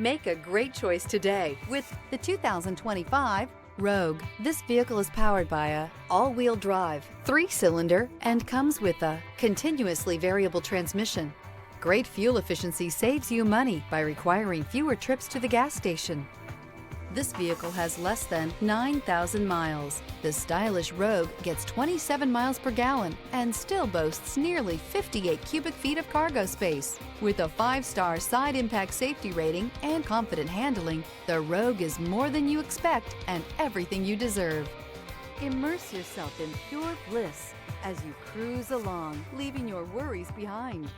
Make a great choice today with The 2025 Rogue. This vehicle is powered by a all-wheel drive, 3-cylinder, and comes with a continuously variable transmission. Great fuel efficiency saves you money by requiring fewer trips to the gas station. This vehicle has less than 9,000 miles. This stylish Rogue gets 27 miles per gallon and still boasts nearly 58 cubic feet of cargo space. With a 5-star side impact safety rating and confident handling, the Rogue is more than you expect and everything you deserve. Immerse yourself in pure bliss as you cruise along, leaving your worries behind.